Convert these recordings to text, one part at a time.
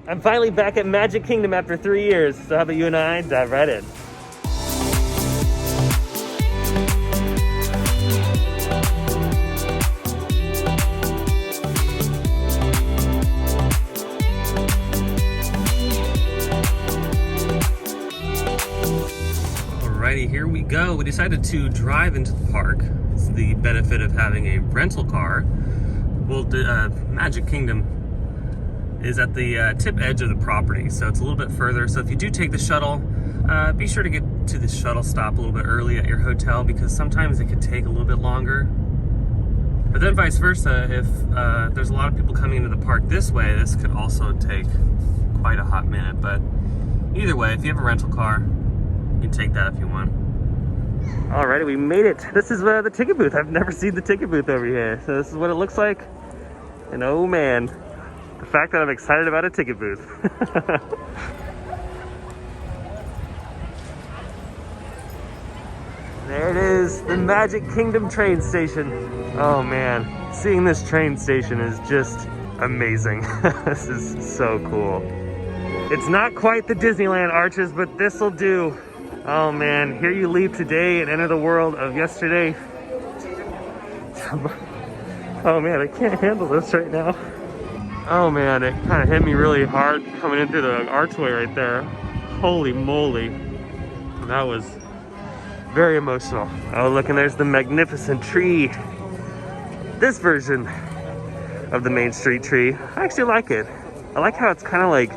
I'm finally back at Magic Kingdom after 3 years, so how about you and I dive right in. Alrighty, here we go. We decided to drive into the park. It's the benefit of having a rental car. Well, Magic Kingdom is at the tip edge of the property, so it's a little bit further. So if you do take the shuttle, be sure to get to the shuttle stop a little bit early at your hotel, because sometimes it could take a little bit longer. But then vice versa, if there's a lot of people coming into the park this way, this could also take quite a hot minute. But either way, if you have a rental car, you can take that if you want. Alrighty, we made it. This is the ticket booth. I've never seen the ticket booth over here. So this is what it looks like. And oh man, the fact that I'm excited about a ticket booth. There it is, the Magic Kingdom train station. Oh man, seeing this train station is just amazing. This is so cool. It's not quite the Disneyland arches, but this'll do. Oh man, here you leave today and enter the world of yesterday. Oh man, I can't handle this right now. Oh man, it kind of hit me really hard coming into the archway right there. Holy moly. That was very emotional. Oh look, and there's the magnificent tree. This version of the Main Street tree, I actually like it. I like how it's kind of like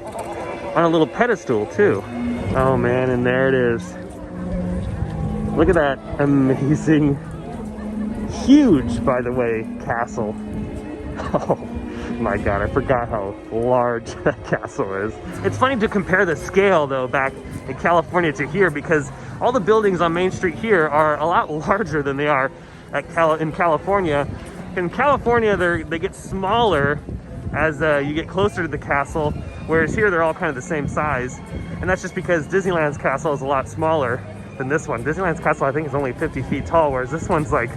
on a little pedestal too. Oh man, and there it is. Look at that amazing, huge, by the way, castle. Oh my god, I forgot how large that castle is. It's funny to compare the scale though back in California to here, because all the buildings on Main Street here are a lot larger than they are in California. In California, they get smaller as you get closer to the castle, whereas here they're all kind of the same size. And that's just because Disneyland's castle is a lot smaller than this one. Disneyland's castle, I think, is only 50 feet tall, whereas this one's like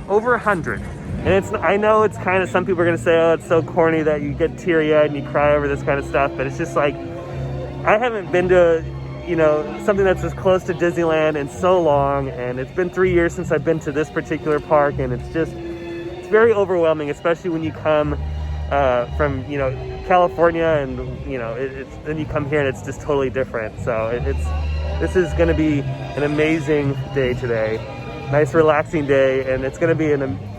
over 100. And I know it's kind of, some people are gonna say, oh, it's so corny that you get teary-eyed and you cry over this kind of stuff, but it's just like, I haven't been to, something that's as close to Disneyland in so long, and it's been 3 years since I've been to this particular park, and it's very overwhelming, especially when you come from, California, and, then you come here and it's just totally different. So this is gonna be an amazing day today. Nice relaxing day, and it's gonna be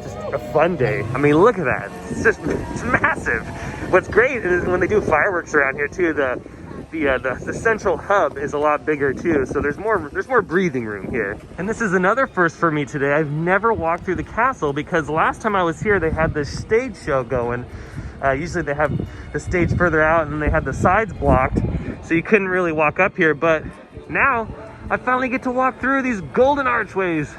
just a fun day. I mean, look at that. It's massive. What's great is when they do fireworks around here too, the central hub is a lot bigger too, so there's more breathing room here. And this is another first for me today. I've never walked through the castle, because last time I was here they had this stage show going. Usually they have the stage further out and then they had the sides blocked, so you couldn't really walk up here, but now I finally get to walk through these golden archways.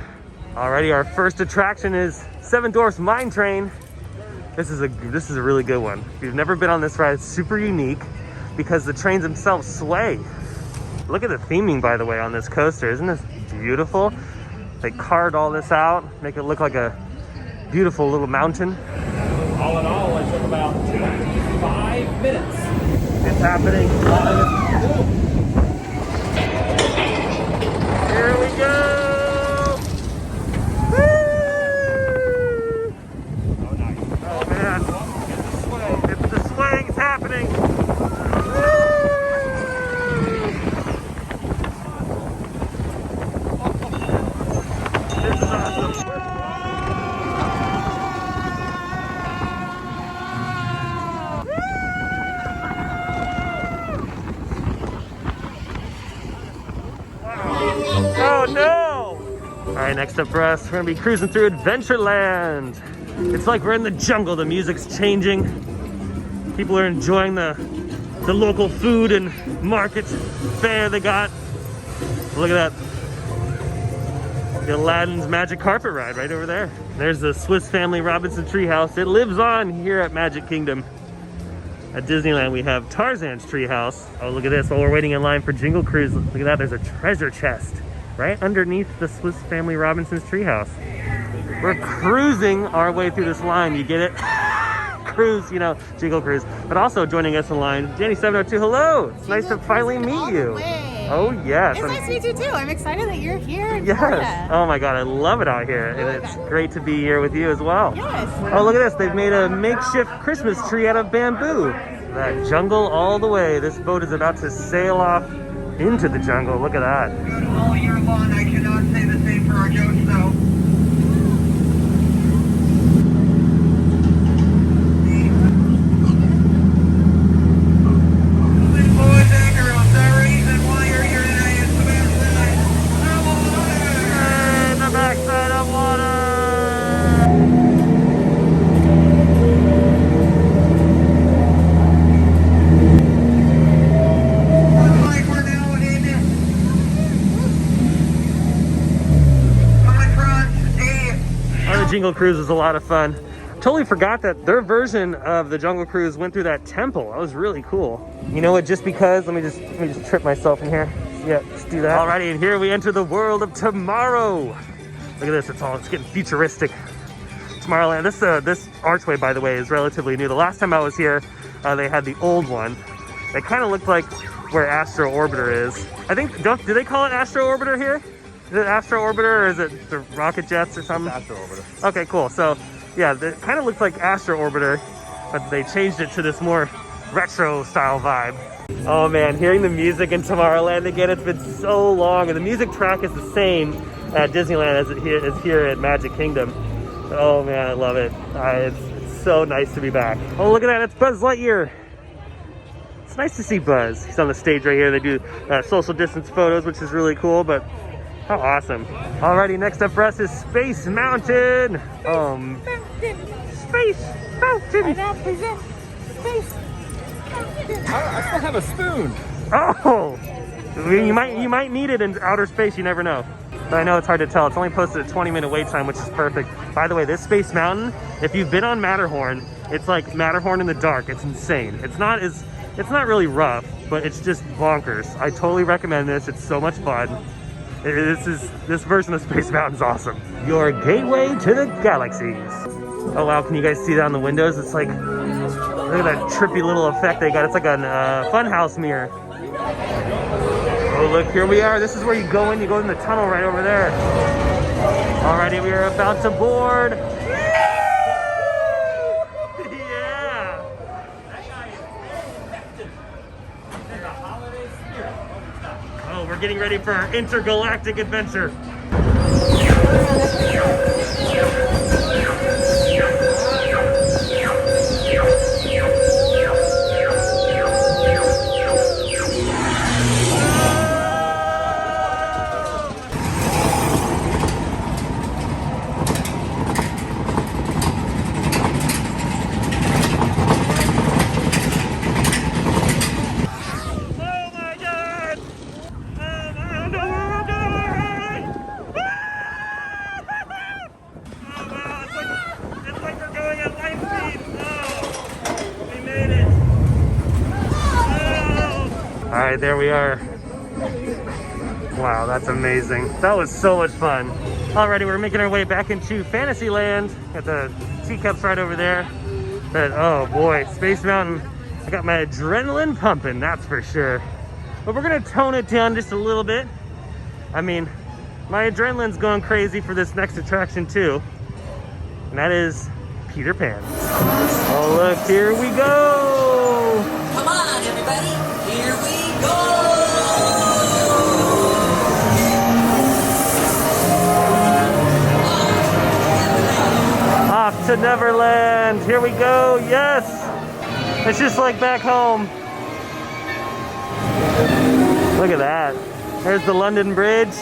Alrighty, our first attraction is Seven Dwarfs Mine Train. This is a really good one. If you've never been on this ride, it's super unique because the trains themselves sway. Look at the theming, by the way, on this coaster. Isn't this beautiful? They carved all this out, make it look like a beautiful little mountain. All in all, it took about 5 minutes. It's happening. Here we go. Happening. This is awesome. Oh no! All right, next up for us, we're gonna be cruising through Adventureland. It's like we're in the jungle. The music's changing. People are enjoying the local food and market fair they got. Look at that. The Aladdin's Magic Carpet Ride right over there. There's the Swiss Family Robinson Treehouse. It lives on here at Magic Kingdom. At Disneyland, we have Tarzan's Treehouse. Oh, look at this. While we're waiting in line for Jingle Cruise, look at that. There's a treasure chest right underneath the Swiss Family Robinson's Treehouse. We're cruising our way through this line. You get it? cruise, you know, Jingle Cruise. But also joining us in line, Dani702, hello. It's nice to finally meet you. Oh, yes. It's nice to meet you too. I'm excited that you're here in Yes. Florida. Oh my God, I love it out here. And it's great to be here with you as well. Yes. Oh, look at this. They've made a makeshift Christmas tree out of bamboo. That jungle all the way. This boat is about to sail off into the jungle. Look at that. All year long, I cannot say the same for our jokes, though. Boys and girls, the reason why you're here today is the backside of water. In the backside of water. Looks like we're now in coming across a Oh, the Jingle Cruise was a lot of fun. Totally forgot that their version of the Jungle Cruise went through that temple. That was really cool. You know what? Just because, let me just trip myself in here. Yeah, let's do that. Alrighty, and here we enter the world of tomorrow. Look at this. It's getting futuristic. Tomorrowland. This archway, by the way, is relatively new. The last time I was here, they had the old one. It kind of looked like where Astro Orbiter is. I think. Do they call it Astro Orbiter here? Is it Astro Orbiter or is it the rocket jets or something? Astro Orbiter. Okay, cool. So, yeah, it kind of looks like Astro Orbiter, but they changed it to this more retro style vibe. Oh man, hearing the music in Tomorrowland again, it's been so long, and the music track is the same at Disneyland as it is here at Magic Kingdom. Oh man, I love it. It's so nice to be back. Oh, look at that, it's Buzz Lightyear. It's nice to see Buzz. He's on the stage right here. They do social distance photos, which is really cool, but how awesome. Alrighty, next up for us is Space Mountain. Space Mountain. I now present Space Mountain. I still have a spoon. Oh, you might need it in outer space. You never know. But I know it's hard to tell. It's only posted a 20-minute wait time, which is perfect. By the way, this Space Mountain, if you've been on Matterhorn, it's like Matterhorn in the dark. It's insane. It's not really rough, but it's just bonkers. I totally recommend this. It's so much fun. This version of Space Mountain's awesome. Your gateway to the galaxies. Oh wow, can you guys see that on the windows? It's like, look at that trippy little effect they got. It's like a funhouse mirror. Oh look, here we are. This is where you go in the tunnel right over there. Alrighty, we are about to board. Yeah. Oh, we're getting ready for our intergalactic adventure. All right, there we are. Wow, that's amazing. That was so much fun. Alrighty, we're making our way back into Fantasyland. Got the teacups right over there. But oh boy, Space Mountain, I got my adrenaline pumping, that's for sure. But we're gonna tone it down just a little bit. I mean, my adrenaline's going crazy for this next attraction too. And that is Peter Pan. Oh look, here we go! Come on, everybody, here we go! Off to Neverland, here we go, yes! It's just like back home. Look at that. There's the London Bridge.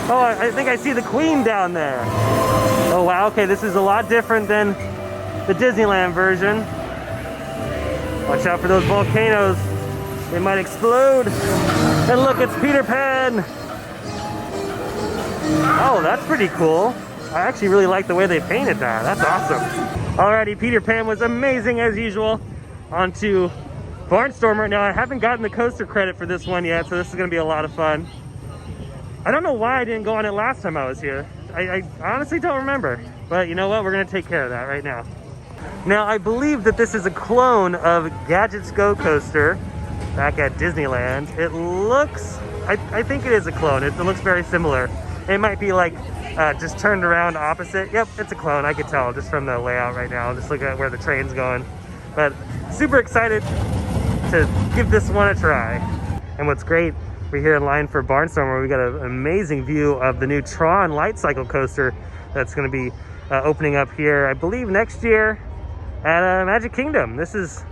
Oh, I think I see the Queen down there. Oh wow, okay, this is a lot different than the Disneyland version. Watch out for those volcanoes. They might explode. And look, it's Peter Pan. Oh, that's pretty cool. I actually really like the way they painted that. That's awesome. Alrighty, Peter Pan was amazing as usual. On to Barnstormer. Now, I haven't gotten the coaster credit for this one yet, so this is going to be a lot of fun. I don't know why I didn't go on it last time I was here. I honestly don't remember. But you know what? We're gonna take care of that right now. Now, I believe that this is a clone of Gadget's Go Coaster back at Disneyland. It looks, I think it is a clone. It looks very similar. It might be like just turned around opposite. Yep, it's a clone. I could tell just from the layout right now. Just look at where the train's going. But super excited to give this one a try. And what's great, we're here in line for Barnstormer. We got an amazing view of the new Tron Light Cycle coaster that's going to be opening up here, I believe, next year at Magic Kingdom. This is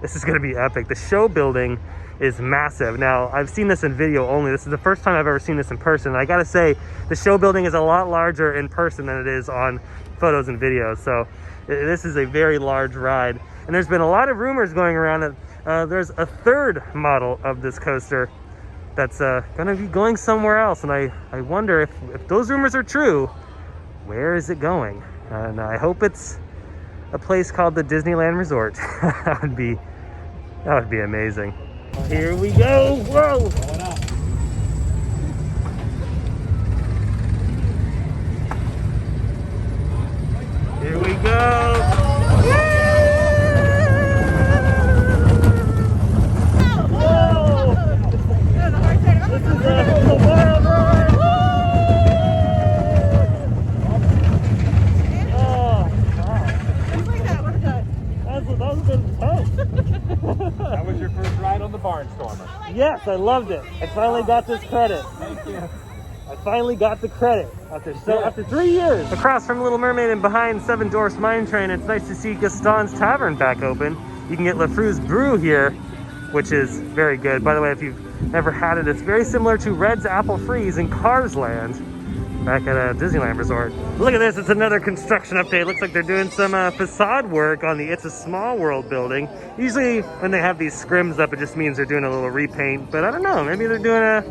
going to be epic. The show building is massive. Now, I've seen this in video only. This is the first time I've ever seen this in person. And I gotta say, the show building is a lot larger in person than it is on photos and videos. So this is a very large ride. And there's been a lot of rumors going around that there's a third model of this coaster that's gonna be going somewhere else. And I wonder if those rumors are true, where is it going? And I hope it's a place called the Disneyland Resort. That would be amazing. Here we go. Whoa! Here we go. Whoa! This is a wild ride. Oh, that was good. That was your first ride on the Barnstormer. Yes, I loved it. I finally got this credit. Thank you. I finally got the credit after 3 years. Across from Little Mermaid and behind Seven Dwarfs Mine Train, it's nice to see Gaston's Tavern back open. You can get Lefroux's Brew here, which is very good. By the way, if you've never had it, it's very similar to Red's Apple Freeze in Cars Land back at a Disneyland Resort. Look at this, it's another construction update. Looks like they're doing some facade work on the It's a Small World building. Usually when they have these scrims up, it just means they're doing a little repaint, but I don't know, maybe they're doing a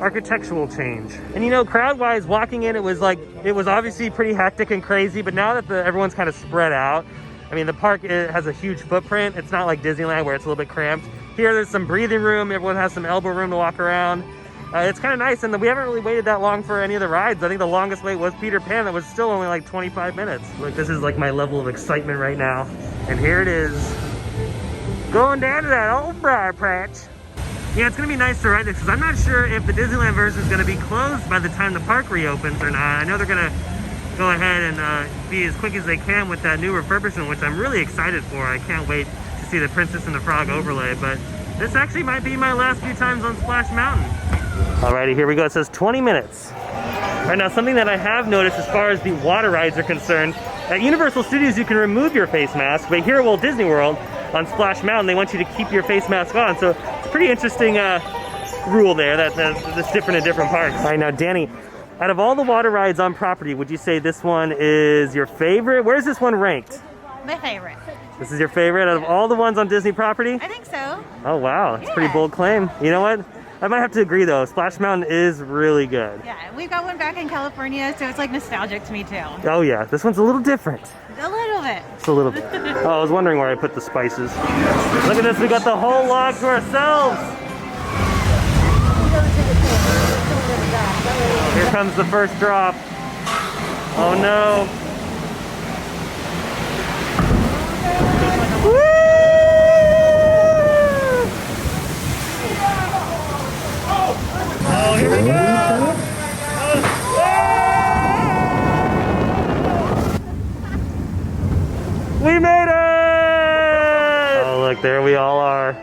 architectural change. And you know, crowd-wise, walking in, it was obviously pretty hectic and crazy, but now that everyone's kind of spread out, I mean, the park has a huge footprint. It's not like Disneyland where it's a little bit cramped. Here, there's some breathing room. Everyone has some elbow room to walk around. It's kind of nice, and we haven't really waited that long for any of the rides. I think the longest wait was Peter Pan. That was still only like 25 minutes. Look, this is like my level of excitement right now. And here it is, going down to that old briar patch. Yeah, it's gonna be nice to ride this because I'm not sure if the Disneyland version is gonna be closed by the time the park reopens or not. I know they're gonna go ahead and be as quick as they can with that new refurbishment, which I'm really excited for. I can't wait to see the Princess and the Frog overlay, but this actually might be my last few times on Splash Mountain. Alrighty, here we go. It says 20 minutes. Right now, something that I have noticed as far as the water rides are concerned, at Universal Studios you can remove your face mask, but here at Walt Disney World on Splash Mountain they want you to keep your face mask on. So it's a pretty interesting rule there that's different in different parks. All right, now Dani, out of all the water rides on property, would you say this one is your favorite? Where's this one ranked? My favorite. This is your favorite out of all the ones on Disney property? I think so. Oh wow, that's a pretty bold claim. You know what? I might have to agree though. Splash Mountain is really good. Yeah, we've got one back in California, so it's like nostalgic to me too. Oh yeah, this one's a little different. A little bit. Just a little bit. Oh, I was wondering where I put the spices. Look at this, we got the whole log to ourselves. Oh, here comes the first drop. Oh no. Woo! Oh, here we go! We made it! Oh, look, there we all are.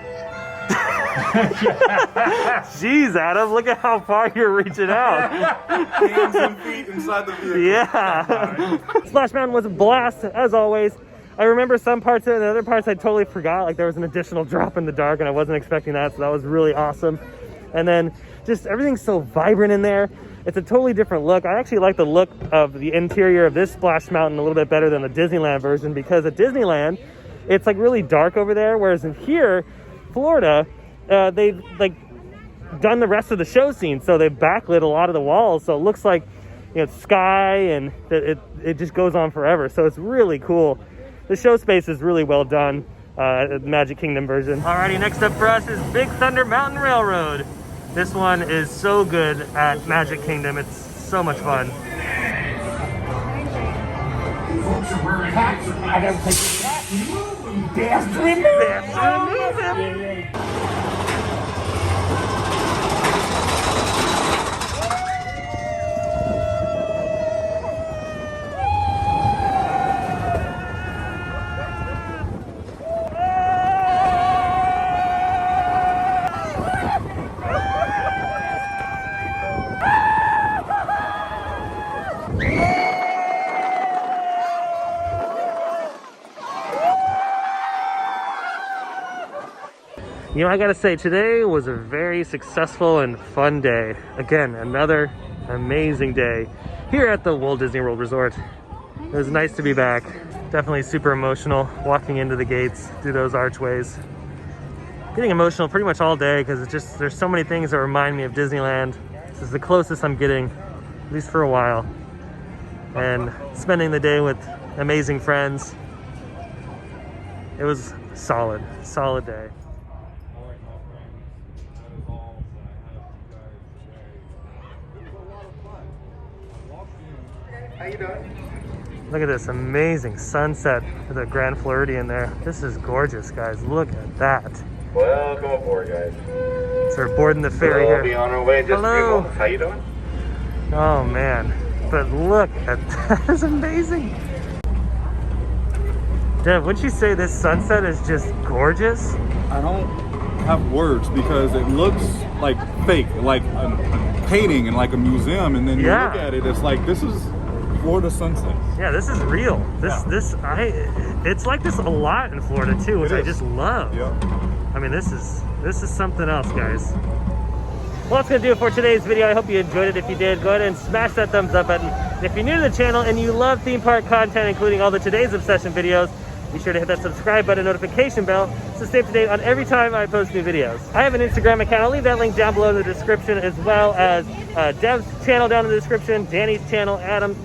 Jeez, Adam, look at how far you're reaching out. Hands and feet inside the vehicle. Yeah. Splash Mountain was a blast, as always. I remember some parts of it, and other parts I totally forgot. Like there was an additional drop in the dark, and I wasn't expecting that, so that was really awesome. And then just everything's so vibrant in there. It's a totally different look. I actually like the look of the interior of this Splash Mountain a little bit better than the Disneyland version, because at Disneyland, it's like really dark over there, whereas in here, Florida, they've like done the rest of the show scene, so they've backlit a lot of the walls, so it looks like, you know, sky, and it just goes on forever. So it's really cool. The show space is really well done, the Magic Kingdom version. Alrighty, next up for us is Big Thunder Mountain Railroad. This one is so good at Magic Kingdom. It's so much fun. Hats, I gotta take his hat. Dance to remove it. You know, I gotta say, today was a very successful and fun day. Again, another amazing day here at the Walt Disney World Resort. It was nice to be back. Definitely super emotional walking into the gates through those archways. Getting emotional pretty much all day because it's just, there's so many things that remind me of Disneyland. This is the closest I'm getting, at least for a while. And spending the day with amazing friends. It was solid day. How you doing? Look at this amazing sunset with a Grand Floridian there. This is gorgeous, guys. Look at that. Welcome aboard, guys. So we're boarding the ferry We'll here. be on our way in just a few Hello. moments. How you doing? Oh man, but look at that. It's amazing. Dev, wouldn't you say this sunset is just gorgeous? I don't have words because it looks like fake, like a painting in like a museum, and then you Yeah. look at it, it's like this is Florida sunset. Yeah, this is real. Yeah. It's like this a lot in Florida too, which It I is. just love. Yeah. I mean, this is something else, guys. Well, that's gonna do it for today's video. I hope you enjoyed it. If you did, go ahead and smash that thumbs up button. And if you're new to the channel and you love theme park content, including all the Today's Obsession videos, be sure to hit that subscribe button, notification bell, to stay up to date on every time I post new videos. I have an Instagram account. I'll leave that link down below in the description, as well as Dev's channel down in the description, Dani's channel, Adam's.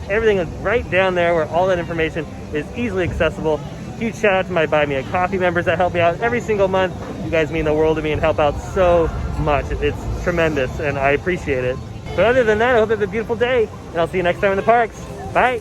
Everything is right down there where all that information is easily accessible. Huge shout out to my Buy Me a Coffee members that help me out every single month. You guys mean the world to me and help out so much. It's tremendous and I appreciate it. But other than that, I hope you have a beautiful day and I'll see you next time in the parks. Bye.